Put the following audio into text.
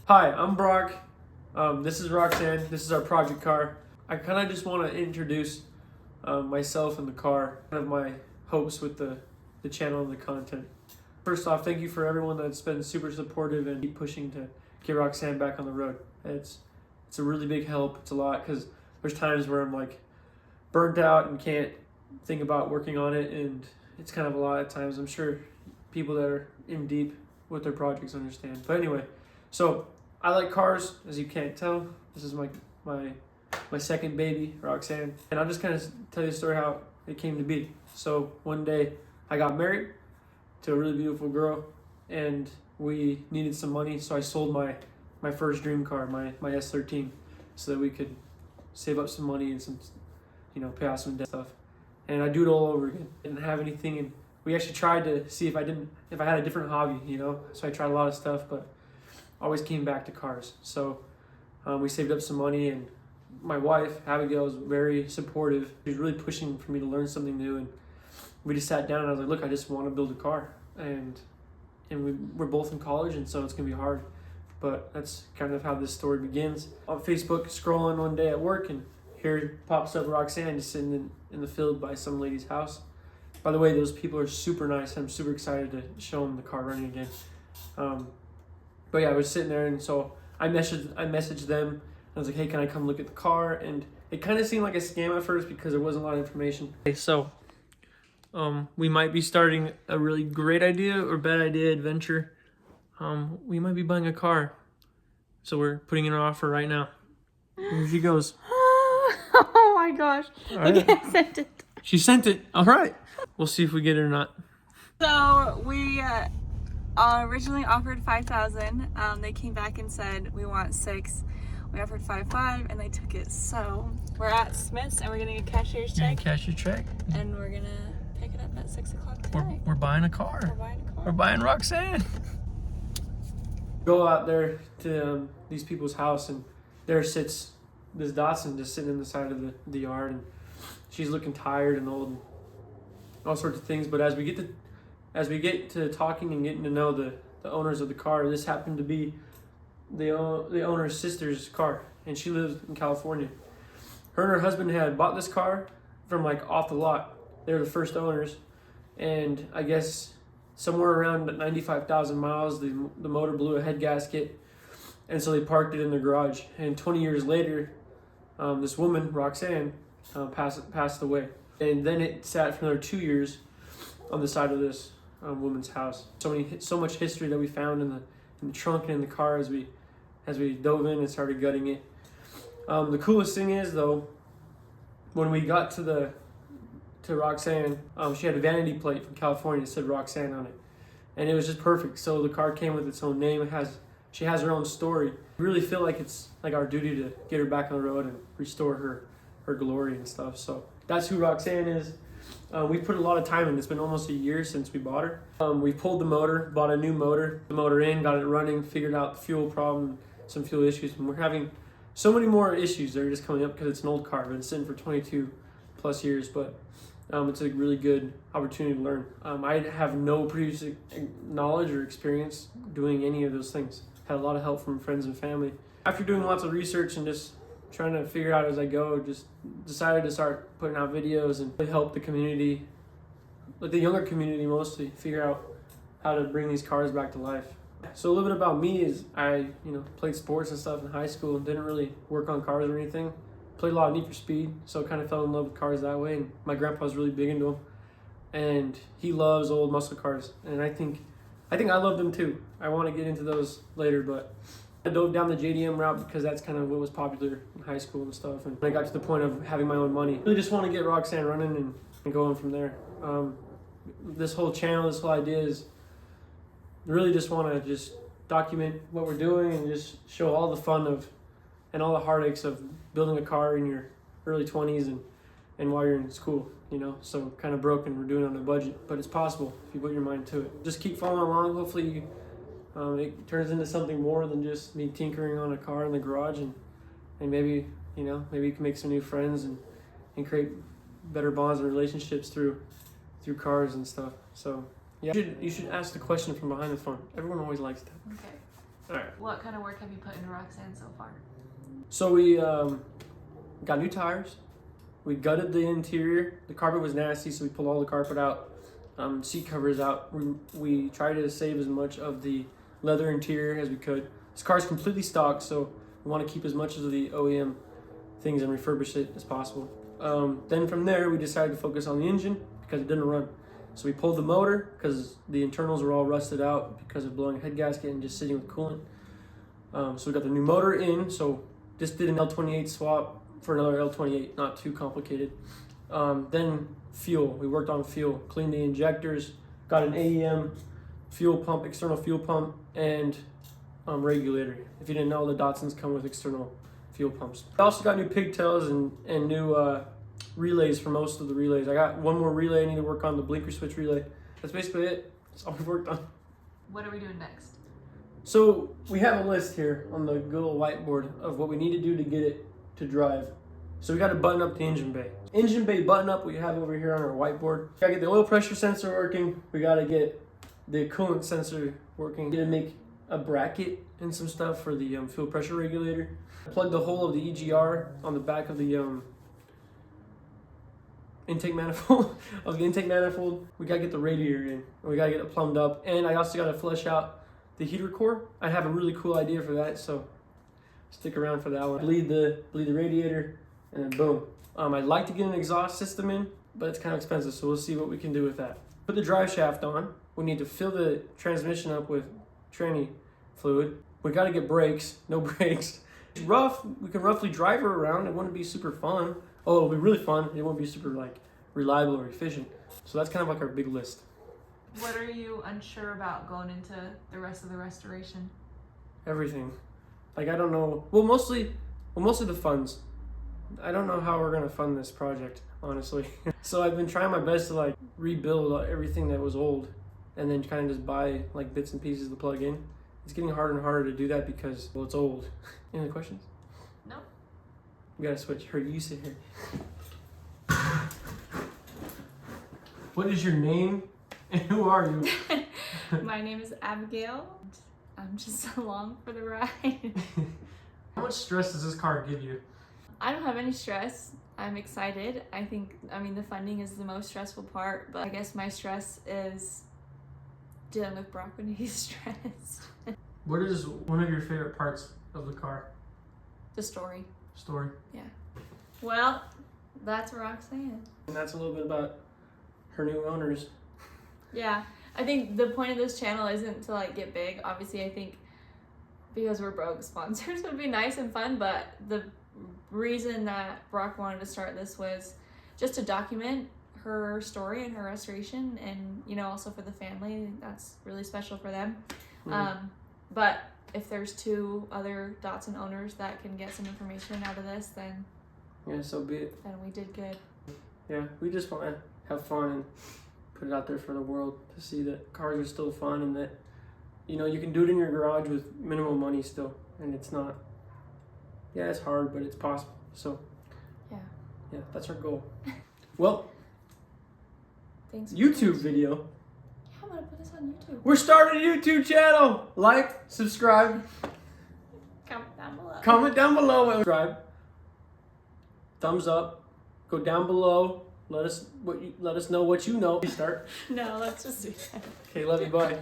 Hi, I'm Brock. This is Roxanne. This is our project car. I kind of just want to introduce myself and the car, kind of my hopes with the channel and the content. First off, thank you for everyone that's been super supportive and keep pushing to get Roxanne back on the road. It's a really big help. It's a lot because there's times where I'm like burnt out and can't think about working on it, and it's kind of a lot at times. I'm sure people that are in deep with their projects understand. But anyway, so I like cars, as you can't tell. This is my second baby, Roxanne, and I'll just kind of tell you a story how it came to be. So one day I got married to a really beautiful girl, and we needed some money, so I sold my first dream car, my S13, so that we could save up some money and some, pay off some debt stuff. And I do it all over again. Didn't have anything, and we actually tried to see if I had a different hobby, So I tried a lot of stuff, but always came back to cars. So we saved up some money, and my wife Abigail was very supportive. She was really pushing for me to learn something new, and we just sat down and I was like, look, I just want to build a car, and we're both in college, and so it's gonna be hard, but that's kind of how this story begins. On Facebook, scrolling one day at work, and here pops up Roxanne just sitting in the field by some lady's house. By the way, those people are super nice. I'm super excited to show them the car running again. But yeah, I was sitting there, and so I messaged them. I was like, hey, can I come look at the car? And it kind of seemed like a scam at first because there wasn't a lot of information. Okay, so we might be starting a really great idea or bad idea adventure. We might be buying a car. So we're putting in an offer right now. Here she goes. Oh my gosh. Right. Okay, I sent it. She sent it. All right. We'll see if we get it or not. So we originally offered $5,000. They came back and said we want $6,000. We offered $5,500 and they took it. So we're at Smith's and we're getting a cashier's check. Cashier's check. And we're gonna pick it up at 6 o'clock tonight. We're buying a car. We're buying a car. We're buying Roxanne. Go out there to these people's house, and there sits this Datsun just sitting in the side of the yard, and she's looking tired and old and all sorts of things. But as we get to talking and getting to know the owners of the car, this happened to be the owner's sister's car, and she lives in California. Her and her husband had bought this car from like off the lot. They were the first owners, and I guess somewhere around 95,000 miles, the motor blew a head gasket, and so they parked it in their garage. And 20 years later, this woman, Roxanne, passed away. And then it sat for another 2 years on the side of this woman's house. So much history that we found in the trunk and in the car as we dove in and started gutting it. The coolest thing is, though, when we got to Roxanne, she had a vanity plate from California that said Roxanne on it, and it was just perfect. So the car came with its own name. She has her own story. We really feel like it's like our duty to get her back on the road and restore her glory and stuff. So that's who Roxanne is. We put a lot of time in. It's been almost a year since we bought her. We pulled the motor, bought a new motor, the motor in, got it running, figured out the fuel problem, some fuel issues, and we're having so many more issues that are just coming up because it's an old car. But it's sitting for 22 plus years, but it's a really good opportunity to learn. I have no previous knowledge or experience doing any of those things. Had a lot of help from friends and family. After doing lots of research and just trying to figure out as I go, just decided to start putting out videos and really help the community, like the younger community mostly, figure out how to bring these cars back to life. So a little bit about me is I, played sports and stuff in high school and didn't really work on cars or anything. Played a lot of Need for Speed, so kind of fell in love with cars that way. And my grandpa was really big into them, and he loves old muscle cars. And I think I love them too. I want to get into those later, but I dove down the JDM route because that's kind of what was popular in high school and stuff. And I got to the point of having my own money. Really just want to get Roxanne running and going from there. This whole channel, this whole idea is really just want to just document what we're doing and just show all the fun of and all the heartaches of building a car in your early 20s and while you're in school, so kind of broken. We're doing it on a budget, but it's possible if you put your mind to it. Just keep following along. Hopefully it turns into something more than just me tinkering on a car in the garage, and maybe maybe you can make some new friends and create better bonds and relationships through cars and stuff. So yeah, you should ask the question from behind the phone. Everyone always likes that. Okay. All right. What kind of work have you put into Roxanne so far? So we got new tires. We gutted the interior. The carpet was nasty, so we pulled all the carpet out. Seat covers out. We tried to save as much of the leather interior as we could. This car is completely stock, so we want to keep as much of the OEM things and refurbish it as possible. Then from there, we decided to focus on the engine because it didn't run. So we pulled the motor because the internals were all rusted out because of blowing a head gasket and just sitting with coolant. So we got the new motor in. So just did an L28 swap for another L28, not too complicated. Then fuel. We worked on fuel, cleaned the injectors, got an AEM fuel pump, external fuel pump, and regulator. If you didn't know, the Datsuns come with external fuel pumps. I also got new pigtails and new relays for most of the relays. I got one more relay I need to work on, the blinker switch relay. That's basically it. That's all we've worked on. What are we doing next? So we have a list here on the good old whiteboard of what we need to do to get it to drive. So we got to button up the engine bay. Engine bay button up we have over here on our whiteboard. We got to get the oil pressure sensor working. We got to get the coolant sensor working. We got to make a bracket and some stuff for the fuel pressure regulator. Plug the hole of the EGR on the back of the intake manifold. We gotta get the radiator in. And we gotta get it plumbed up. And I also gotta flush out the heater core. I have a really cool idea for that, so stick around for that one. Bleed the radiator, and then boom. I'd like to get an exhaust system in, but it's kind of expensive, so we'll see what we can do with that. Put the drive shaft on. We need to fill the transmission up with tranny fluid. We gotta get brakes. No brakes. It's rough. We can roughly drive her around. It wouldn't be super fun. Oh, it'll be really fun. It won't be super like reliable or efficient. So that's kind of like our big list. What are you unsure about going into the rest of the restoration? Everything. Like I don't know. Well, mostly the funds. I don't know how we're gonna fund this project, honestly. So I've been trying my best to like rebuild everything that was old, and then kind of just buy like bits and pieces to plug in. It's getting harder and harder to do that because, well, it's old. Any other questions? No. We gotta switch her. You sit here. What is your name and who are you? My name is Abigail. I'm just along for the ride. How much stress does this car give you? I don't have any stress. I'm excited. I mean, the funding is the most stressful part, but I guess my stress is dealing with Brock when he's stressed. What is one of your favorite parts of the car? The story. Story. Yeah. Well, that's Roxanne. And that's a little bit about her new owners. Yeah. I think the point of this channel isn't to like get big. Obviously, I think because we're broke, sponsors would be nice and fun, but the reason that Brock wanted to start this was just to document her story and her restoration, and you know, also for the family. That's really special for them. Mm-hmm. But if there's two other Datsun owners that can get some information out of this, then yeah, so be it. Then we did good. Yeah, we just want to have fun and put it out there for the world to see that cars are still fun, and that, you know, you can do it in your garage with minimal money still, and it's not, yeah, it's hard, but it's possible. So yeah, that's our goal. Well, thanks. YouTube video. Yeah, I'm gonna put this on YouTube. We're starting a YouTube channel. Like, subscribe. Comment down below. Comment down below. Subscribe. Thumbs up. Go down below. Let us know what you know. Start. No, let's just do that. Okay, love you. Bye.